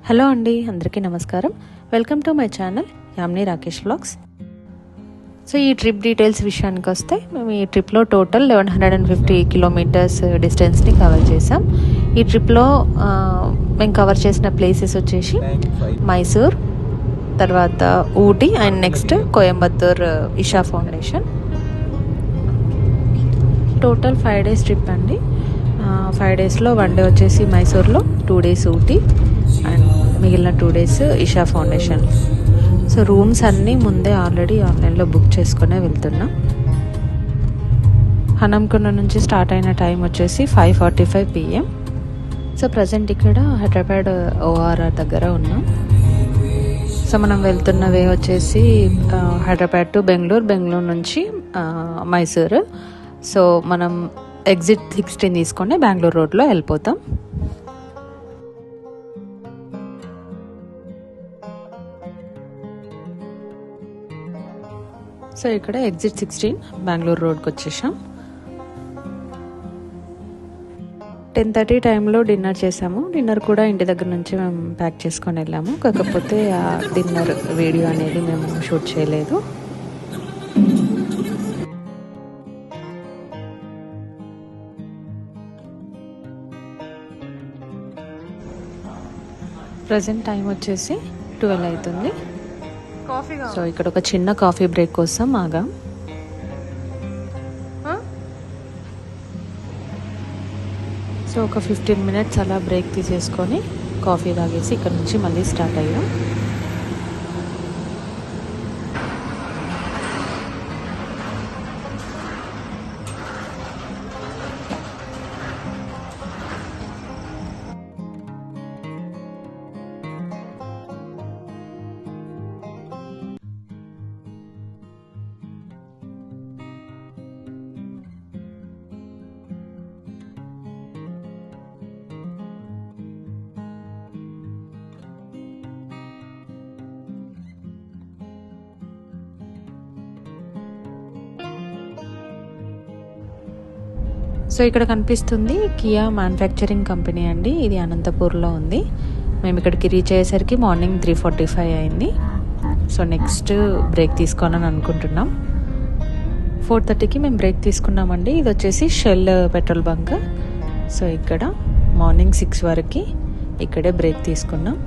Hello అండి, అందరికీ నమస్కారం. Welcome to my channel Yamini Rakesh vlogs. So ఈ ట్రిప్ డీటెయిల్స్ విషయానికి వస్తే మేము ఈ ట్రిప్లో టోటల్ 1150 కిలోమీటర్స్ డిస్టెన్స్ని కవర్ చేసాం. ఈ ట్రిప్లో మేము కవర్ చేసిన ప్లేసెస్ వచ్చేసి మైసూర్, తర్వాత Ooty and next Coimbatore Isha foundation. Total 5 days trip అండి. 5 daysలో 1 day వచ్చేసి మైసూర్లో, 2 days ఊటీ అండ్ మిగిలిన 2 days Isha foundation. So rooms అన్నీ ముందే ఆల్రెడీ ఆన్లైన్లో బుక్ చేసుకునే వెళ్తున్నాం. హనంకొండ నుంచి స్టార్ట్ అయిన టైం వచ్చేసి 5:45 PM. సో ప్రజెంట్ ఇక్కడ హైదరాబాద్ ORR దగ్గర ఉన్నాం. సో మనం వెళ్తున్న వే వచ్చేసి హైదరాబాద్ టు బెంగళూరు నుంచి మైసూరు. సో మనం ఎగ్జిట్ 16 తీసుకొని బెంగళూరు రోడ్లో వెళ్ళిపోతాం. సో ఇక్కడ ఎగ్జిట్ 16 బెంగళూరు రోడ్కి వచ్చేసాం. 10:30 టైంలో డిన్నర్ చేసాము. డిన్నర్ కూడా ఇంటి దగ్గర నుంచి మేము ప్యాక్ చేసుకొని వెళ్ళాము. కాకపోతే ఆ డిన్నర్ వీడియో అనేది మేము షూట్ చేయలేదు. ప్రజెంట్ టైం వచ్చేసి 12 అవుతుంది. సో ఇక్కడ ఒక చిన్న కాఫీ బ్రేక్ కోసం ఆగాం. సో ఒక 15 minutes అలా బ్రేక్ తీసేసుకొని కాఫీ తాగేసి ఇక్కడ నుంచి మళ్ళీ స్టార్ట్ అయ్యాం. సో ఇక్కడ కనిపిస్తుంది కియా మ్యానుఫ్యాక్చరింగ్ కంపెనీ అండి. ఇది అనంతపూర్లో ఉంది. మేము ఇక్కడికి రీచ్ అయ్యేసరికి మార్నింగ్ 3:45 అయింది. సో నెక్స్ట్ బ్రేక్ తీసుకోవాలని అనుకుంటున్నాం. 4:30కి మేము బ్రేక్ తీసుకున్నామండి. ఇది వచ్చేసి షెల్ పెట్రోల్ బంక్. సో ఇక్కడ మార్నింగ్ 6 వరకు ఇక్కడే బ్రేక్ తీసుకున్నాం.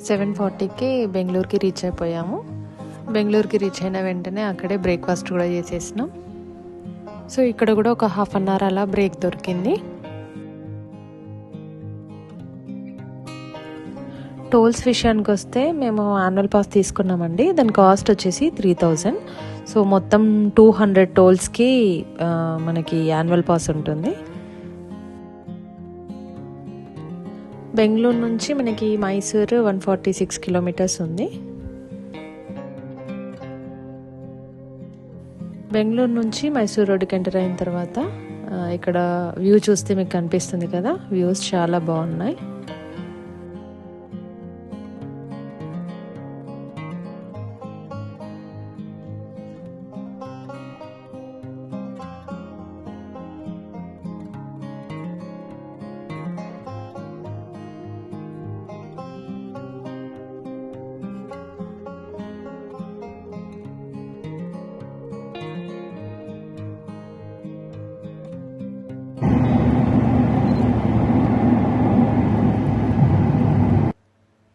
"7:40కి బెంగళూరుకి రీచ్ అయిపోయాము. బెంగళూరుకి రీచ్ అయిన వెంటనే అక్కడే బ్రేక్ఫాస్ట్ కూడా చేసేసినాం. సో ఇక్కడ కూడా ఒక 1/2 hour అలా బ్రేక్ దొరికింది. టోల్స్ విషయానికి వస్తే మేము యాన్యువల్ పాస్ తీసుకున్నామండి. దాని కాస్ట్ వచ్చేసి 3,000. సో మొత్తం 200 టోల్స్కి మనకి యాన్యువల్ పాస్ ఉంటుంది. బెంగళూరు నుంచి మనకి మైసూరు 146 kilometers ఉంది. బెంగళూరు నుంచి మైసూర్ రోడ్డుకి ఎంటర్ అయిన తర్వాత ఇక్కడ వ్యూ చూస్తే మీకు కనిపిస్తుంది కదా, వ్యూస్ చాలా బాగున్నాయి.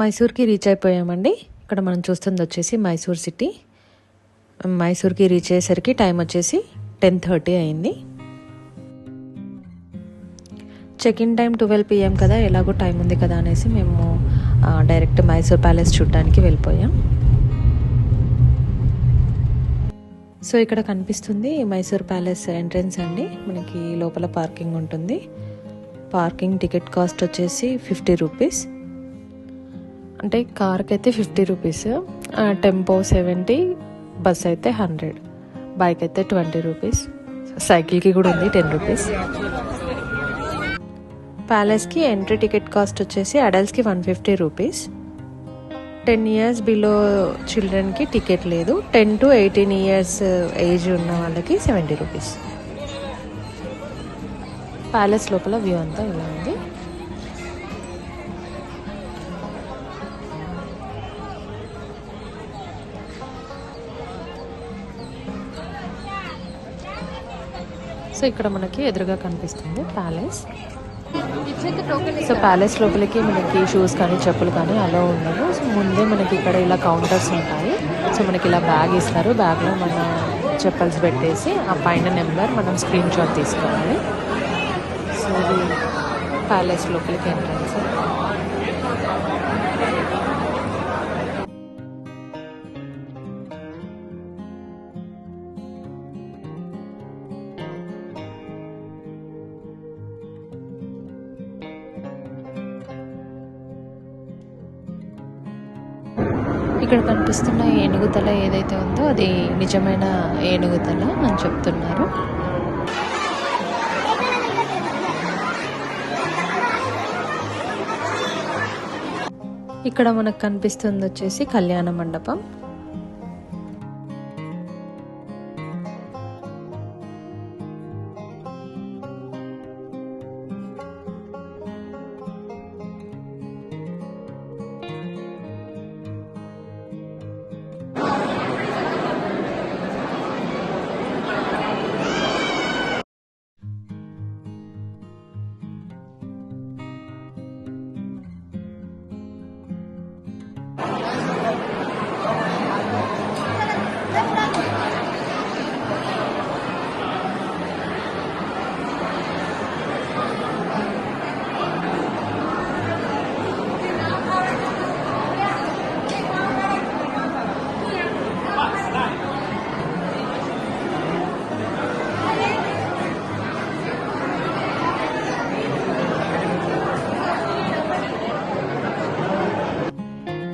మైసూర్కి రీచ్ అయిపోయామండి. ఇక్కడ మనం చూస్తుంది వచ్చేసి మైసూర్ సిటీ. మైసూర్కి రీచ్ అయ్యేసరికి టైం వచ్చేసి 10:30 అయింది. చెక్ ఇన్ టైం 12 PM కదా, ఎలాగో టైం ఉంది కదా అనేసి మేము డైరెక్ట్ మైసూర్ ప్యాలెస్ చూడడానికి వెళ్ళిపోయాం. సో ఇక్కడ కనిపిస్తుంది మైసూర్ ప్యాలెస్ ఎంట్రన్స్ అండి. మనకి లోపల పార్కింగ్ ఉంటుంది. పార్కింగ్ టికెట్ కాస్ట్ వచ్చేసి 50 rupees. అంటే కార్కి అయితే 50 rupees, టెంపో 70, బస్ అయితే 100, బైక్ అయితే 20 rupees. సో సైకిల్కి కూడా ఉంది 10 రూపీస్. ప్యాలెస్కి ఎంట్రీ టికెట్ కాస్ట్ వచ్చేసి అడల్ట్స్కి 150 రూపీస్. 10 ఇయర్స్ బిలో చిల్డ్రన్కి టికెట్ లేదు. 10 to 18 ఇయర్స్ ఏజ్ ఉన్న వాళ్ళకి 70 రూపీస్. ప్యాలెస్ లోపల వ్యూ అంతా ఇలా ఉంది. సో ఇక్కడ మనకి ఎదురుగా కనిపిస్తుంది ప్యాలెస్. సో ప్యాలెస్ లోపలికి మనకి షూస్ కానీ చెప్పులు కానీ అలా ఉండవు. సో ముందే మనకి ఇక్కడ ఇలా కౌంటర్స్ ఉంటాయి. సో మనకి ఇలా బ్యాగ్ ఇస్తారు. బ్యాగ్లో మన చెప్పల్స్ పెట్టేసి ఆ పైన నెంబర్ మనం స్క్రీన్ షాట్ తీసుకోవాలి. సో ఇది ప్యాలెస్ లోపలికి ఎంట్రన్స్. ఇక్కడ కనిపిస్తున్న ఏనుగుతల ఏదైతే ఉందో అది నిజమైన ఏనుగుతల అని చెప్తున్నారు. ఇక్కడ మనకు కనిపిస్తుంది వచ్చేసి కళ్యాణ మండపం.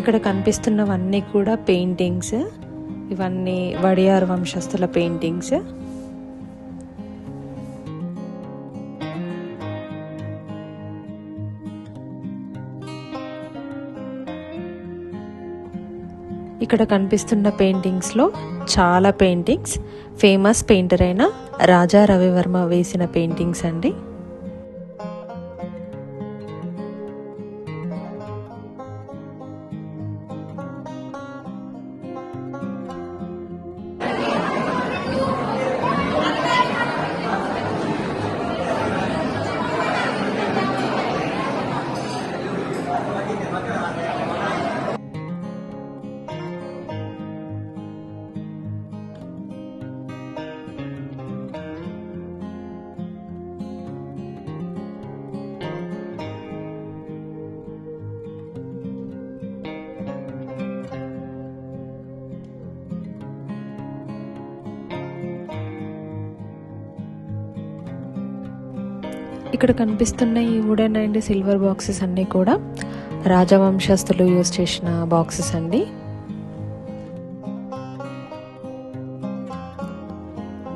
ఇక్కడ కనిపిస్తున్నవన్నీ కూడా పెయింటింగ్స్. ఇవన్నీ వడియార్ వంశస్థుల పెయింటింగ్స్. ఇక్కడ కనిపిస్తున్న పెయింటింగ్స్లో చాలా పెయింటింగ్స్ ఫేమస్ పెయింటర్ అయిన రాజా రవివర్మ వేసిన పెయింటింగ్స్ అండి. ఇక్కడ కనిపిస్తున్న ఈ వుడెన్ అండ్ సిల్వర్ బాక్సెస్ అన్నీ కూడా రాజవంశస్థులు యూజ్ చేసిన బాక్సెస్ అండి.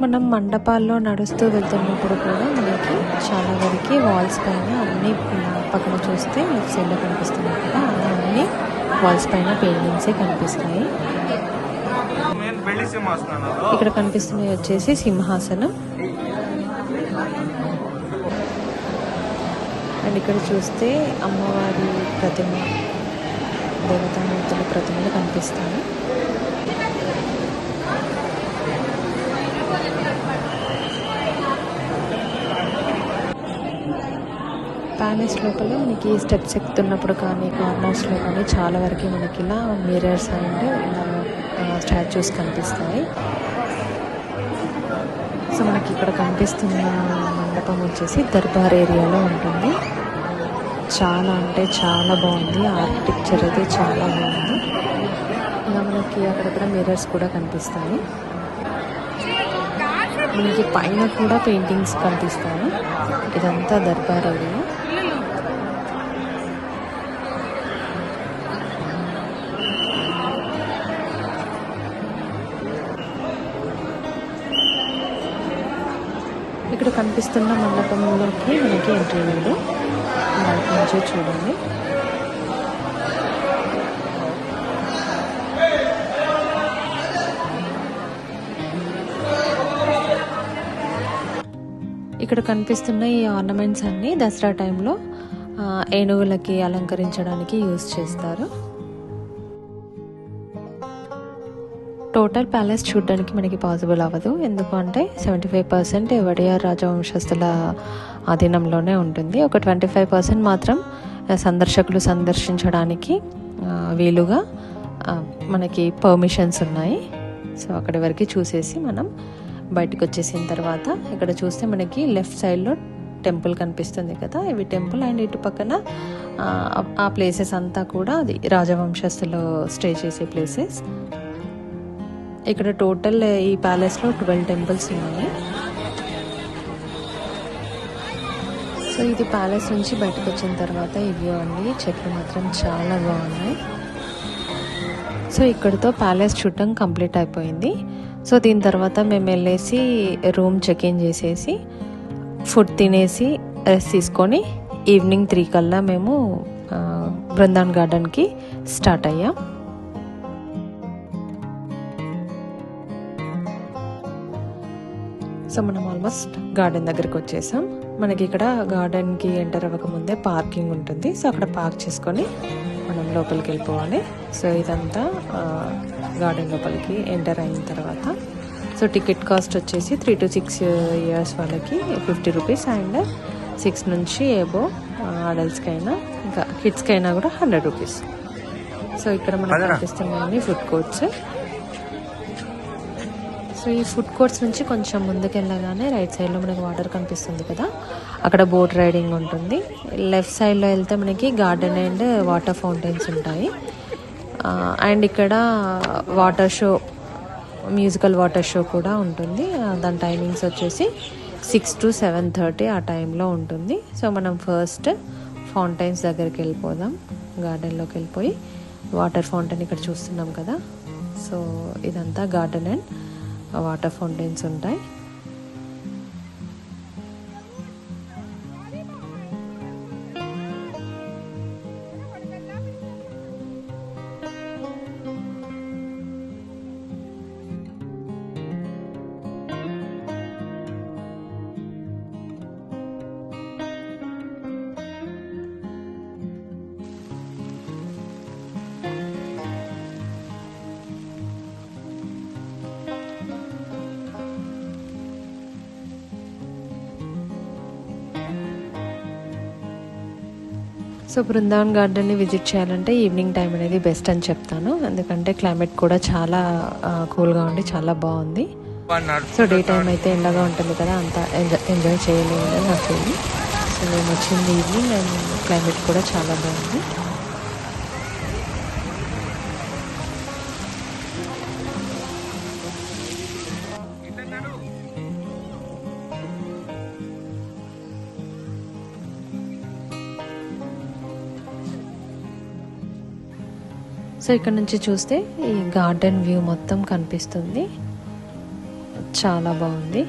మనం మండపాల్లో నడుస్తూ వెళ్తున్నప్పుడు కూడా మనకి చాలా వరకు వాల్స్ పైన అన్ని పక్కన చూస్తే లెఫ్ట్ సైడ్లో కనిపిస్తున్నాయి కదా, అన్ని వాల్స్ పైన పెయింటింగ్సే కనిపిస్తాయి. ఇక్కడ కనిపిస్తున్నవి వచ్చేసి సింహాసనం. అండ్ ఇక్కడ చూస్తే అమ్మవారి ప్రతిమ, దేవతామూర్తుల ప్రతిమలు కనిపిస్తాయి. ప్యాలెస్ లోపల మనకి స్టెప్స్ ఎక్కుతున్నప్పుడు కానీ కార్నర్స్లో కానీ చాలా వరకు మనకి ఇలా మిర్రర్స్ అండ్ ఇలా స్టాచ్యూస్ కనిపిస్తాయి. సో మనకి ఇక్కడ కనిపిస్తున్న మండపం వచ్చేసి దర్బార్ ఏరియాలో ఉంటుంది. చాలా అంటే చాలా బాగుంది. ఆర్కిటెక్చర్ అయితే చాలా బాగుంది. ఇలా మనకి అక్కడక్కడ మిర్రర్స్ కూడా కనిపిస్తాయి. మనకి పైన కూడా పెయింటింగ్స్ కనిపిస్తాయి. ఇదంతా దర్బార్ ఏరియా. ఇక్కడ కనిపిస్తున్న మండపంలోకి మనకి ఎంట్రీ లేదు, బయట నుంచే చూడండి. ఇక్కడ కనిపిస్తున్న ఈ ఆర్నమెంట్స్ అన్నీ దసరా టైంలో ఏనుగులకి అలంకరించడానికి యూజ్ చేస్తారు. టోటల్ ప్యాలెస్ చూడడానికి మనకి పాసిబుల్ అవ్వదు, ఎందుకంటే 75% వడియార్ రాజవంశస్థుల ఆధీనంలోనే ఉంటుంది. ఒక 25% మాత్రం సందర్శకులు సందర్శించడానికి వీలుగా మనకి పర్మిషన్స్ ఉన్నాయి. సో అక్కడి వరకు చూసేసి మనం బయటకు వచ్చేసిన తర్వాత ఇక్కడ చూస్తే మనకి లెఫ్ట్ సైడ్లో టెంపుల్ కనిపిస్తుంది కదా, ఇవి టెంపుల్. అండ్ ఇటు పక్కన ఆ ప్లేసెస్ అంతా కూడా అది రాజవంశస్థులు స్టే చేసే ప్లేసెస్. ఇక్కడ టోటల్ ఈ ప్యాలెస్లో 12 టెంపుల్స్ ఉన్నాయి. సో ఇది ప్యాలెస్ నుంచి బయటకు వచ్చిన తర్వాత ఈ వ్యూ అండి. చెట్లు మాత్రం చాలా బాగున్నాయి. సో ఇక్కడితో ప్యాలెస్ చూడటం కంప్లీట్ అయిపోయింది. సో దీని తర్వాత మేము వెళ్ళేసి రూమ్ చెక్ ఇన్ చేసేసి ఫుడ్ తినేసి రెస్ట్ తీసుకొని ఈవినింగ్ 3 కల్లా మేము బృందావన్ గార్డెన్కి స్టార్ట్ అయ్యాం. సో మనం ఆల్మోస్ట్ గార్డెన్ దగ్గరికి వచ్చేసాం. మనకి ఇక్కడ గార్డెన్కి ఎంటర్ అవ్వకముందే పార్కింగ్ ఉంటుంది. సో అక్కడ పార్క్ చేసుకొని మనం లోపలికి వెళ్ళిపోవాలి. సో ఇదంతా గార్డెన్ లోపలికి ఎంటర్ అయిన తర్వాత సో టికెట్ కాస్ట్ వచ్చేసి 3 to 6 years వాళ్ళకి 50 రూపీస్, అండ్ 6 నుంచి ఏబో అడల్ట్స్కైనా ఇంకా కిడ్స్కైనా కూడా 100 రూపీస్. సో ఇక్కడ మనకు కనిపిస్తున్నాయి ఫుడ్ కోర్ట్స్. సో ఈ ఫుడ్ కోర్ట్స్ నుంచి కొంచెం ముందుకు వెళ్ళగానే రైట్ సైడ్లో మనకి వాటర్ కనిపిస్తుంది కదా, అక్కడ బోట్ రైడింగ్ ఉంటుంది. లెఫ్ట్ సైడ్లో వెళ్తే మనకి గార్డెన్ అండ్ వాటర్ ఫౌంటైన్స్ ఉంటాయి. అండ్ ఇక్కడ water show, musical water show కూడా ఉంటుంది. దాని టైమింగ్స్ వచ్చేసి 6 to 7:30 ఆ టైంలో ఉంటుంది. సో మనం ఫస్ట్ ఫౌంటైన్స్ దగ్గరికి వెళ్ళిపోదాం. గార్డెన్లోకి వెళ్ళిపోయి వాటర్ ఫౌంటైన్ ఇక్కడ చూస్తున్నాం కదా, సో ఇదంతా గార్డెన్ అండ్ వాటర్ ఫౌంటైన్స్ ఉంటాయి. సో బృందావన్ గార్డెన్ని విజిట్ చేయాలంటే ఈవినింగ్ టైం అనేది బెస్ట్ అని చెప్తాను, ఎందుకంటే క్లైమేట్ కూడా చాలా కూల్గా ఉండి చాలా బాగుంది. సో డే టైం అయితే ఎండగా ఉంటుంది కదా, అంత ఎంజాయ్ చేయలేము నా ఫీలింగ్. సో మేము వచ్చింది ఈవినింగ్ అండ్ క్లైమేట్ కూడా చాలా బాగుంది. సో ఇక్కడ నుంచి చూస్తే ఈ గార్డెన్ వ్యూ మొత్తం కనిపిస్తుంది, చాలా బాగుంది.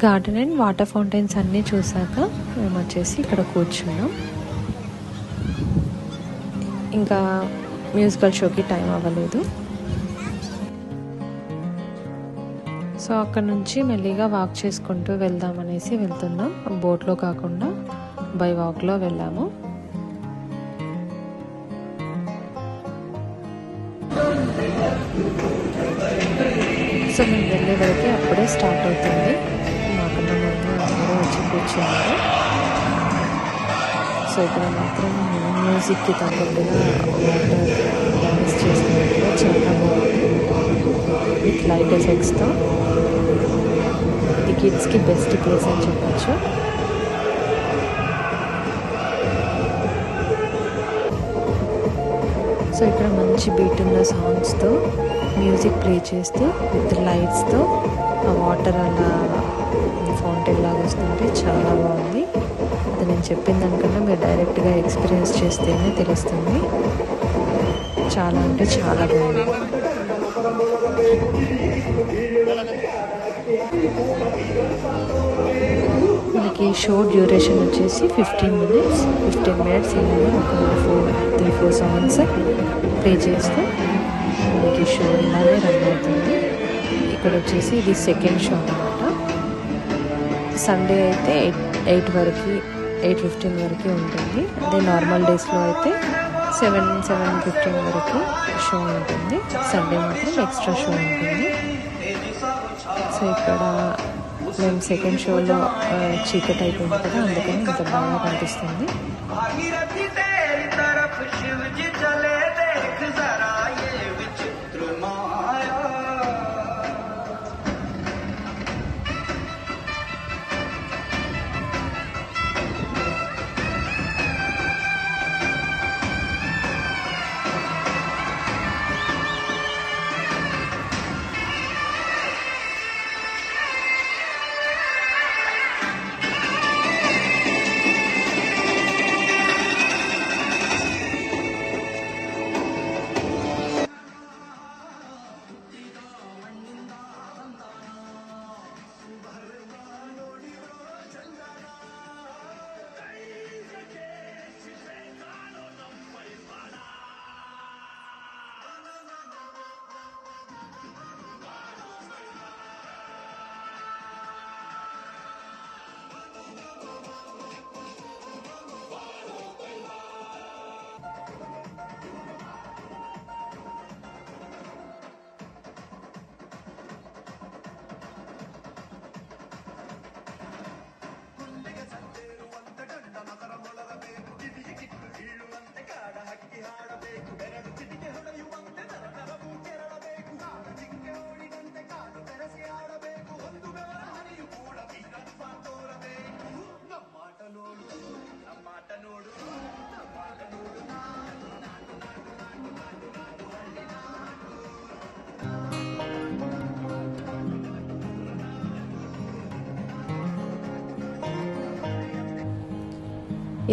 గార్డెన్ అండ్ వాటర్ ఫౌంటైన్స్ అన్నీ చూసాక మేము వచ్చేసి ఇక్కడ కూర్చున్నాం. ఇంకా మ్యూజికల్ షోకి టైం అవ్వలేదు. సో అక్కడ నుంచి మెల్లిగా వాక్ చేసుకుంటూ వెళ్దామనేసి వెళ్తున్నాం. బోట్లో కాకుండా బై వాక్లో వెళ్ళాము. సో మేము వెళ్ళే వరకు అప్పుడే స్టార్ట్ అవుతుంది. మాకన్నా ముందు అందరూ వచ్చి కూర్చున్నారు. సో ఇక్కడ మాత్రం మ్యూజిక్కి తగ్గట్టుగా వాటర్ డాన్స్ చేసినట్టుగా చాలా బాగుంది విత్ లైట్ ఎఫెక్ట్స్తో. ఇది కిడ్స్కి బెస్ట్ ప్లేస్ అని చెప్పచ్చు. సో ఇక్కడ మంచి బీట్ ఉన్న సాంగ్స్తో మ్యూజిక్ ప్లే చేస్తూ విత్ లైట్స్తో ఆ వాటర్ అలా ఫౌంటైన్ లాగా వస్తుంటే చాలా బాగుంది. ఇది నేను చెప్పిన దానికన్నా మీరు డైరెక్ట్గా ఎక్స్పీరియన్స్ చేస్తేనే తెలుస్తుంది. చాలా అంటే చాలా బాగుంది. మనకి షో డ్యూరేషన్ వచ్చేసి 15 minutes. 15 minutes ఇలానే ఒక 3-4 సాంగ్స్ ప్లే చేస్తే మనకి షో ఇలానే రన్ అవుతుంది. ఇక్కడ వచ్చేసి ఇది సెకండ్ షో అన్నమాట. సండే అయితే 8:15 వరకు ఉంటుంది. అదే నార్మల్ డేస్లో అయితే 7-7:15 వరకు షో ఉంటుంది. సండే మాత్రం ఎక్స్ట్రా షో ఉంటుంది. సో ఇక్కడ మేము సెకండ్ షోలో చీకటి అయిపోయింది కదా, అందుకని ఇంత బాగా కనిపిస్తుంది.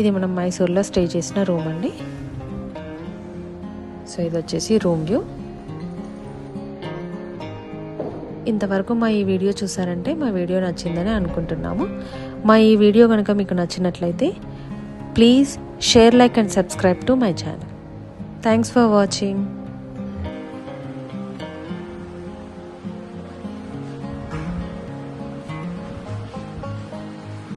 ఇది మనం మైసూర్లో స్టే చేసిన రూమ్ అండి. సో ఇది వచ్చేసి రూమ్ వ్యూ. ఇంతవరకు మా ఈ వీడియో చూసారంటే మా వీడియో నచ్చిందని అనుకుంటున్నాము. మా ఈ వీడియో కనుక మీకు నచ్చినట్లయితే please share, like and subscribe to my channel. Thanks for watching.